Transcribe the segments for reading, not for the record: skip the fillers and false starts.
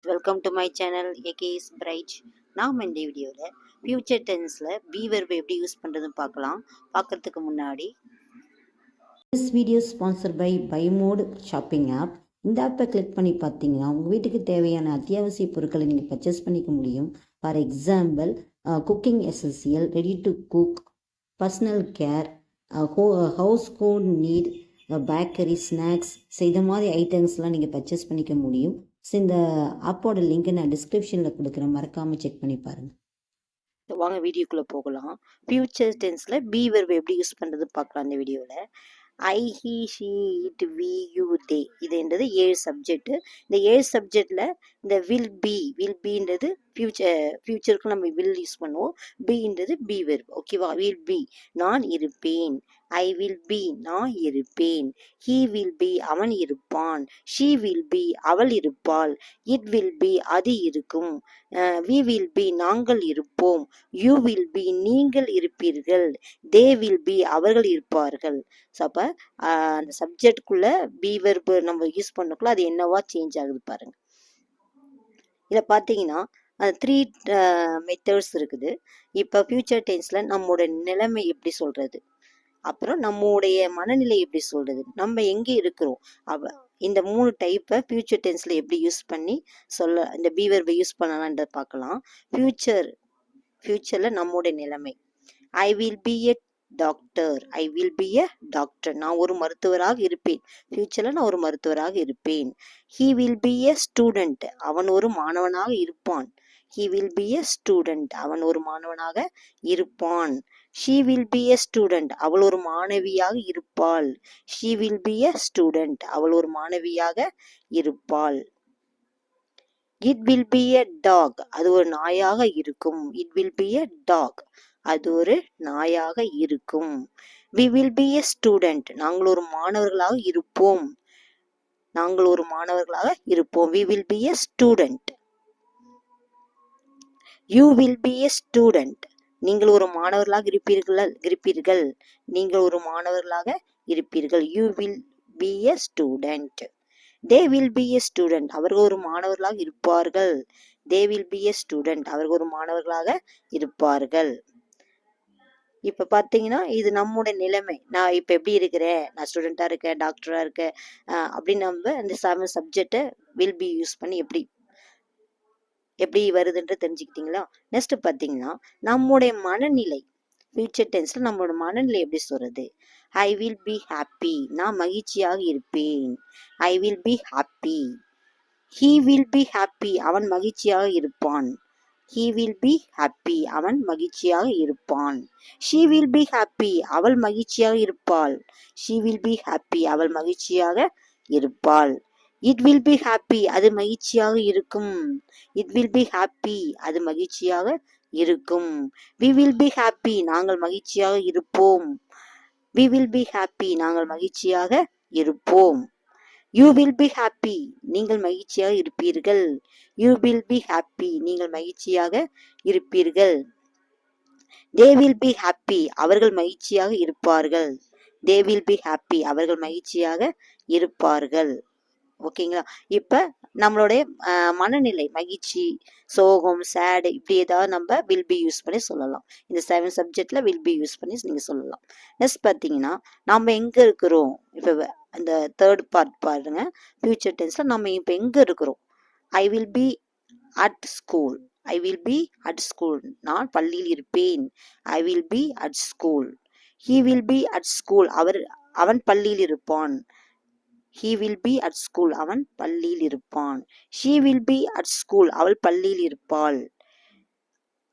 Welcome to my channel AK's bright. நாம் இந்த வீடியோவில் ஃபியூச்சர் டென்ஸில் பி வெர்பை எப்படி யூஸ் பண்ணுறதுன்னு பார்க்கறதுக்கு முன்னாடி this video sponsor by mode shopping app. இந்த ஆப்பை கிளிக் பண்ணி பார்த்தீங்கன்னா உங்கள் வீட்டுக்கு தேவையான அத்தியாவசிய பொருட்களை நீங்கள் பர்ச்சேஸ் பண்ணிக்க முடியும். For example cooking essential, ready to cook, personal care, household need, bakery, snacks, இந்த மாதிரி ஐட்டம்ஸ்லாம் நீங்கள் பர்ச்சேஸ் பண்ணிக்க முடியும். ஸோ இந்த ஆப்போட லிங்க்கை நான் டிஸ்கிரிப்ஷனில் கொடுக்குறேன், மறக்காமல் செக் பண்ணி பாருங்கள். வாங்க வீடியோக்குள்ளே போகலாம். ஃபியூச்சர் டென்ஸில் பி வெர்பை எப்படி யூஸ் பண்ணுறது பார்க்கலாம் இந்த வீடியோவில். I, he, she, it, we, you, they இதுன்றது 7 சப்ஜெக்ட். இந்த 7 சப்ஜெக்டில் இந்த வில் பின்றது ஃபியூச்சருக்கு நம்ம வில் யூஸ் பண்ணுவோம். பின்றது பி வெர்ப். ஓகேவா? வில் பி நான் இருப்பேன். ஐ வில் பி நான் இருப்பேன். ஹீ வில் பி அவன் இருப்பான். ஷீ வில் பி அவள் இருப்பாள். இட் வில் பி அது இருக்கும். வி வில் பி நாங்கள் இருப்போம். யூ வில் பி நீங்கள் இருப்பீர்கள். தே வில் பி அவர்கள் இருப்பார்கள். ஸோ அப்போ அந்த சப்ஜெக்டுக்குள்ள பி வெர்பு நம்ம யூஸ் பண்ணக்குள்ள அது என்னவா சேஞ்ச் ஆகுது பாருங்க. இதில் பார்த்தீங்கன்னா 3 மெத்தட்ஸ் இருக்குது. இப்போ ஃபியூச்சர் டென்ஸில் நம்மளோட நிலைமை எப்படி சொல்றது, அப்புறம் நம்முடைய மனநிலை எப்படி சொல்றது, நம்ம எங்கே இருக்கிறோம், இந்த 3 டைப்பை ஃபியூச்சர் டென்ஸில் எப்படி யூஸ் பண்ணி இந்த பி வெர்பை யூஸ் பண்ணலான்றத பார்க்கலாம். ஃபியூச்சரில் நம்முடைய நிலைமை. ஐ will B a doctor. I will B a doctor. நான் ஒரு மருத்துவராக இருப்பேன். ஃபியூச்சரில் நான் ஒரு மருத்துவராக இருப்பேன். He will B a student. அவன் ஒரு மாணவனாக இருப்பான். He will be a student. அவன் ஒரு மாணவனாக இருப்பான். She will be a student. அவள் ஒரு மாணவியாக இருப்பாள். She will be a student. அவள் ஒரு மாணவியாக இருப்பாள். It will be a dog. அது ஒரு நாயாக இருக்கும். It will be a dog. அது ஒரு நாயாக இருக்கும். We will be a student. நாங்கள் ஒரு மாணவர்களாக இருப்போம். நாங்கள் ஒரு மாணவர்களாக இருப்போம். We will be a student. You will be a student. நீங்கள் ஒரு மாணவர்களாக இருப்பீர்கள். நீங்கள் ஒரு மாணவர்களாக இருப்பீர்கள். You will be a student. They will be a student. அவர்கள் ஒரு மாணவர்களாக இருப்பார்கள். They will be a student. அவர்கள் ஒரு மாணவர்களாக இருப்பார்கள். இப்ப பாத்தீங்கன்னா இது நம்மோட நிலைமை. நான் இப்ப எப்படி இருக்கிறேன், நான் ஸ்டூடெண்டா இருக்கேன், டாக்டரா இருக்கேன் அப்படின்னு நம்ம இந்த 7 சப்ஜெக்டை வில் பி யூஸ் பண்ணி எப்படி வருதுன்ற தெரிஞ்சுக்கிட்டீங்களா? நெக்ஸ்ட் பார்த்தீங்கன்னா நம்முடைய மனநிலை. ஃபியூச்சர் டென்ஸ்ல நம்மளோட மனநிலை எப்படி சொல்றது? I will be happy. நான் மகிழ்ச்சியாக இருப்பேன். I will be happy. He will be happy. அவன் மகிழ்ச்சியாக இருப்பான். He will be happy. அவன் மகிழ்ச்சியாக இருப்பான். She will be happy. அவள் மகிழ்ச்சியாக இருப்பாள். She will be happy. அவள் மகிழ்ச்சியாக இருப்பாள். It will be happy. அது மகிழ்ச்சியாக இருக்கும். It will be happy. அது மகிழ்ச்சியாக இருக்கும். We will be happy. நாங்கள் மகிழ்ச்சியாக இருப்போம். We will be happy. நாங்கள் மகிழ்ச்சியாக இருப்போம். You will be happy. நீங்கள் மகிழ்ச்சியாக இருப்பீர்கள். You will be happy. நீங்கள் மகிழ்ச்சியாக இருப்பீர்கள். They will be happy. அவர்கள் மகிழ்ச்சியாக இருப்பார்கள். They will be happy. அவர்கள் மகிழ்ச்சியாக இருப்பார்கள். ஓகேங்களா? இப்ப நம்மளுடைய மனநிலை, மகிழ்ச்சி, சோகம், சேடு, இப்படி ஏதாவது நம்ம வில் பி யூஸ் பண்ணி சொல்லலாம். இந்த 7 சப்ஜெக்ட்ல வில் பி யூஸ் பண்ணி நீங்க சொல்லலாம். நெக்ஸ்ட் பார்த்தீங்கன்னா நம்ம எங்க இருக்கிறோம். இப்ப அந்த 3rd பார்ட் பாருங்க. ஃபியூச்சர் டென்ஸ்ல நம்ம இப்ப எங்க இருக்கிறோம். ஐ will be at school. I will be at school. நான் பள்ளியில் இருப்பேன். I will be at school. He will be at school. அவன் பள்ளியில் இருப்பான். He will be at school. அவன் பள்ளியில் இருப்பான். She will be at school. அவள் பள்ளியில் இருப்பாள்.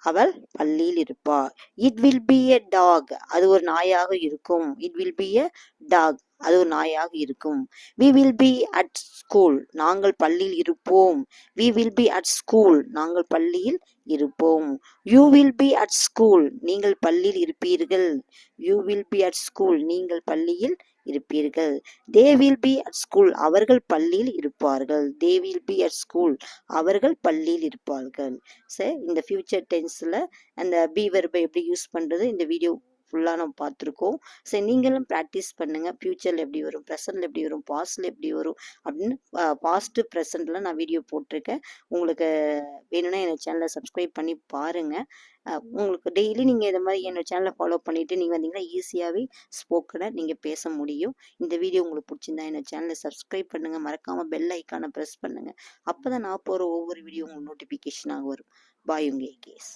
அவள் பள்ளியில் இருப்பாள். It will be a dog. அது ஒரு நாயாக இருக்கும். It will be a dog. அது ஒரு நாயாக இருக்கும். We will be at school. நாங்கள் பள்ளியில் இருப்போம். We will be at school. நாங்கள் பள்ளியில் இருப்போம். You will be at school. நீங்கள் பள்ளியில் இருப்பீர்கள். You will be at school. நீங்கள் பள்ளியில் இருப்பீர்கள். They will be at school. அவர்கள் பள்ளியில் இருப்பார்கள். They will be at school. அவர்கள் பள்ளியில் இருப்பார்கள். சரி, இந்த ஃபியூச்சர் டென்ஸ்ல அந்த பி வெர்பை எப்படி யூஸ் பண்றது இந்த வீடியோ ஃபுல்லாக நம்ம பார்த்துருக்கோம். சரி, நீங்களும் ப்ராக்டிஸ் பண்ணுங்கள். ஃப்யூச்சரில் எப்படி வரும், ப்ரெசண்டில் எப்படி வரும், பாஸ்டில் எப்படி வரும் அப்படின்னு பாஸ்ட்டு ப்ரெசண்டில் நான் வீடியோ போட்டிருக்கேன். உங்களுக்கு வேணும்னா என்னோட சேனலை சப்ஸ்கிரைப் பண்ணி பாருங்கள். உங்களுக்கு டெய்லி நீங்கள் இதை மாதிரி என்னோட சேனலை ஃபாலோ பண்ணிவிட்டு நீங்கள் வந்தீங்கன்னா ஈஸியாகவே ஸ்போக்கனை நீங்கள் பேச முடியும். இந்த வீடியோ உங்களுக்கு பிடிச்சிருந்தா என்னோட சேனலை சப்ஸ்கிரைப் பண்ணுங்கள். மறக்காமல் பெல் ஐக்கானை ப்ரெஸ் பண்ணுங்கள். அப்போ தான் நான் போகிற ஒவ்வொரு வீடியோ உங்களுக்கு நோட்டிஃபிகேஷனாக வரும். பாய், உங்கள் கேஸ்.